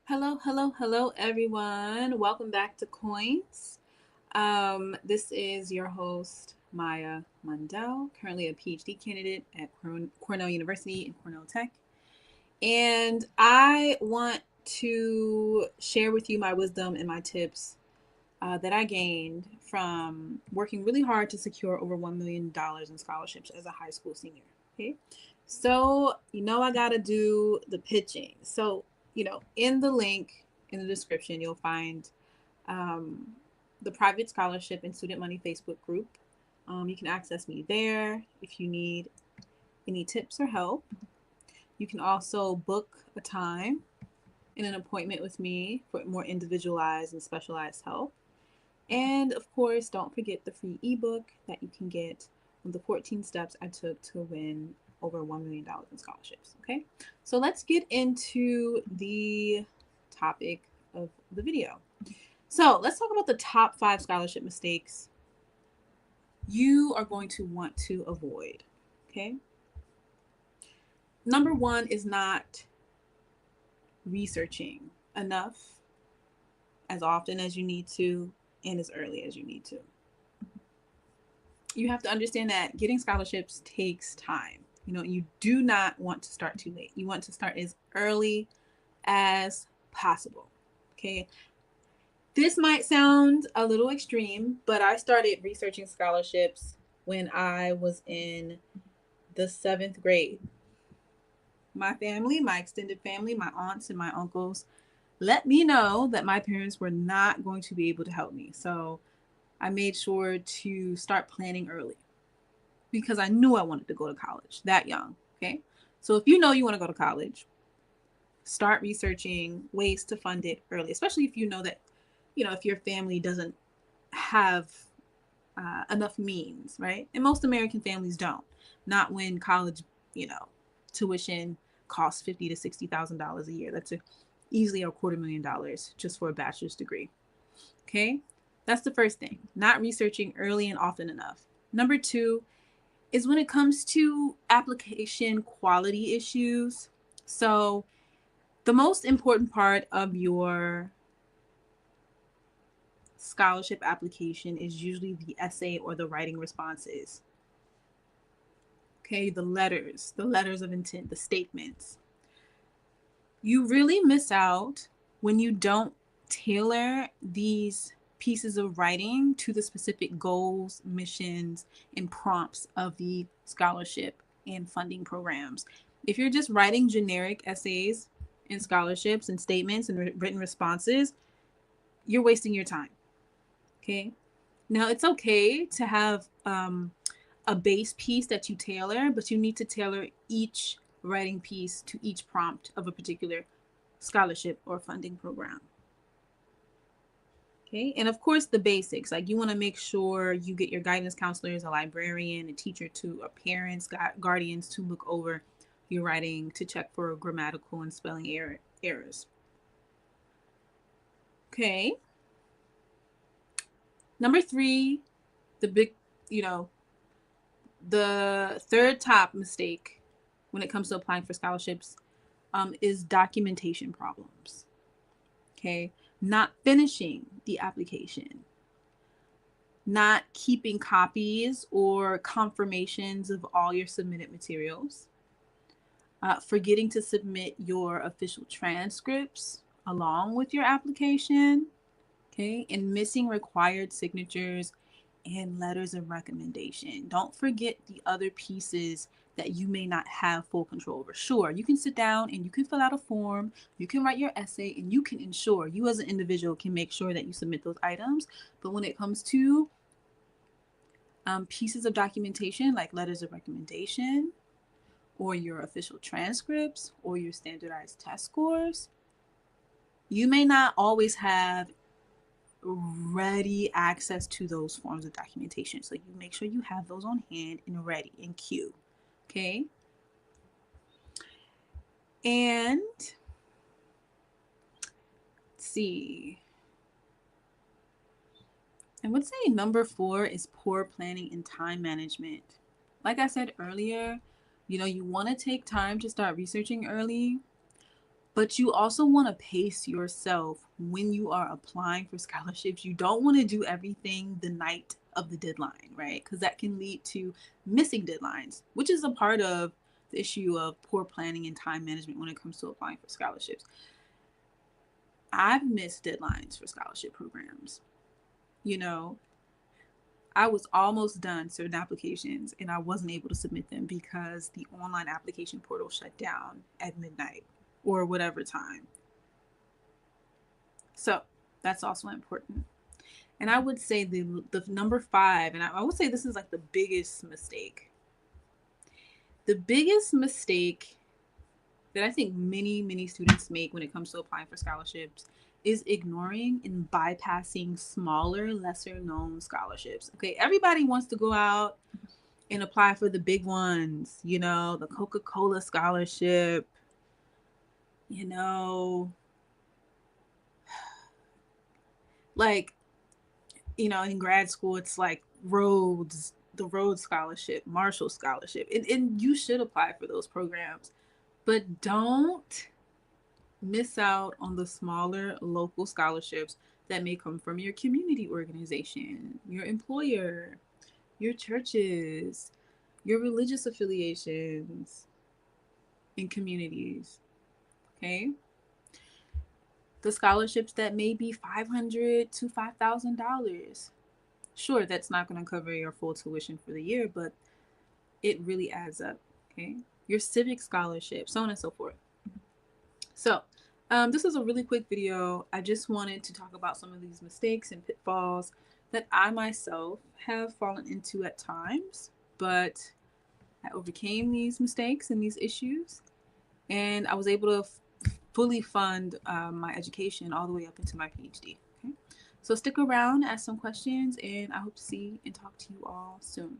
Hello, hello, hello, everyone. Welcome back to Coins. This is your host, Maya Mundell, currently a PhD candidate at Cornell University and Cornell Tech. And I want to share with you my wisdom and my tips that I gained from working really hard to secure over $1 million in scholarships as a high school senior. Okay. So, I got to do the pitching. So, in the link in the description, you'll find um, the private scholarship and student money Facebook group. You can access me there if you need any tips or help. You can also book a time and an appointment with me for more individualized and specialized help. And of course, don't forget the free ebook that you can get on the 14 steps I took to win over $1 million in scholarships. Okay, so let's get into the topic of the video. So let's talk about the top 5 scholarship mistakes you are going to want to avoid. Okay, number one is not researching enough as often as you need to and as early as you need to. You have to understand that getting scholarships takes time. You do not want to start too late. You want to start as early as possible. Okay. This might sound a little extreme, but I started researching scholarships when I was in the 7th grade. My family, my extended family, my aunts and my uncles let me know that my parents were not going to be able to help me. So I made sure to start planning early because I knew I wanted to go to college that young. Okay. So if you know you want to go to college, start researching ways to fund it early, especially if you know that, if your family doesn't have enough means, right? And most American families don't. Not when college, you know, tuition costs $50,000 to $60,000 a year. That's easily $250,000 just for a bachelor's degree. Okay, that's the first thing. Not researching early and often enough. Number two is when it comes to application quality issues. So, the most important part of your scholarship application is usually the essay or the writing responses. Okay, the letters of intent, the statements. You really miss out when you don't tailor these pieces of writing to the specific goals, missions, and prompts of the scholarship and funding programs. If you're just writing generic essays and scholarships and statements and written responses, you're wasting your time. Okay. Now, it's okay to have a base piece that you tailor, but you need to tailor each writing piece to each prompt of a particular scholarship or funding program. Okay. And of course, the basics, like you want to make sure you get your guidance counselors, a librarian, a teacher to, or parents, guardians to look over your writing to check for grammatical and spelling errors. Okay. Number three, the big, you know, the third top mistake when it comes to applying for scholarships is documentation problems. Okay. Not finishing the application, not keeping copies or confirmations of all your submitted materials, forgetting to submit your official transcripts along with your application, okay, and missing required signatures and letters of recommendation. Don't forget the other pieces that you may not have full control over. Sure, you can sit down and you can fill out a form, you can write your essay, and you can ensure you as an individual can make sure that you submit those items. But when it comes to pieces of documentation like letters of recommendation or your official transcripts or your standardized test scores, you may not always have ready access to those forms of documentation. So you make sure you have those on hand and ready in queue. Okay. And let's see. I would say number 4 is poor planning and time management. Like I said earlier, you want to take time to start researching early, But you also want to pace yourself when you are applying for scholarships. You don't want to do everything the night of the deadline, right? Because that can lead to missing deadlines, which is a part of the issue of poor planning and time management when it comes to applying for scholarships. I've missed deadlines for scholarship programs. You know, I was almost done certain applications and I wasn't able to submit them because the online application portal shut down at midnight or whatever time. So that's also important. And I would say the number five, and I would say this is like the biggest mistake. The biggest mistake that I think many students make when it comes to applying for scholarships is ignoring and bypassing smaller, lesser known scholarships. Okay, everybody wants to go out and apply for the big ones, you know, the Coca-Cola scholarship, you know, like, you know, in grad school, it's like Rhodes, the Rhodes Scholarship, Marshall Scholarship. And you should apply for those programs. But don't miss out on the smaller local scholarships that may come from your community organization, your employer, your churches, your religious affiliations, and communities. Okay? The scholarships that may be $500 to $5,000. Sure, that's not going to cover your full tuition for the year, but it really adds up. Okay? Your civic scholarship, so on and so forth. So, this is a really quick video. I just wanted to talk about some of these mistakes and pitfalls that I myself have fallen into at times, but I overcame these mistakes and these issues, and I was able to fully fund my education all the way up into my PhD. Okay, so stick around, ask some questions, and I hope to see and talk to you all soon.